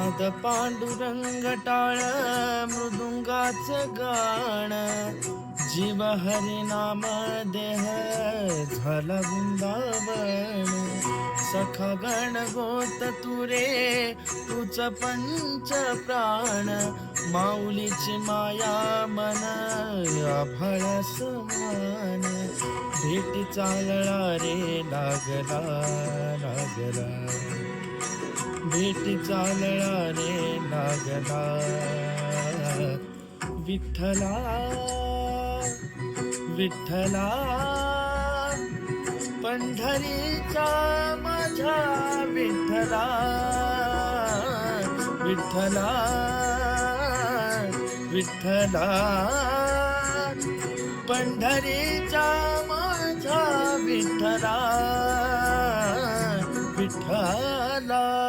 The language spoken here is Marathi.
नाद पांडुरंग टाळ मृदुंगाच गाण जीव हरी नाम देह झाला वृंदावन सखा गण गोत तुरे तुच पंच प्राण माऊलीची माया मन आभाळ समान भेटी चालला रे लागला लागला भेटी चालला रे लागला विठ्ठला विठ्ठला पंढरीचा माझा विठ्ठला विठ्ठला विठ्ठला पंढरीचा माझा विठ्ठला विठ्ठला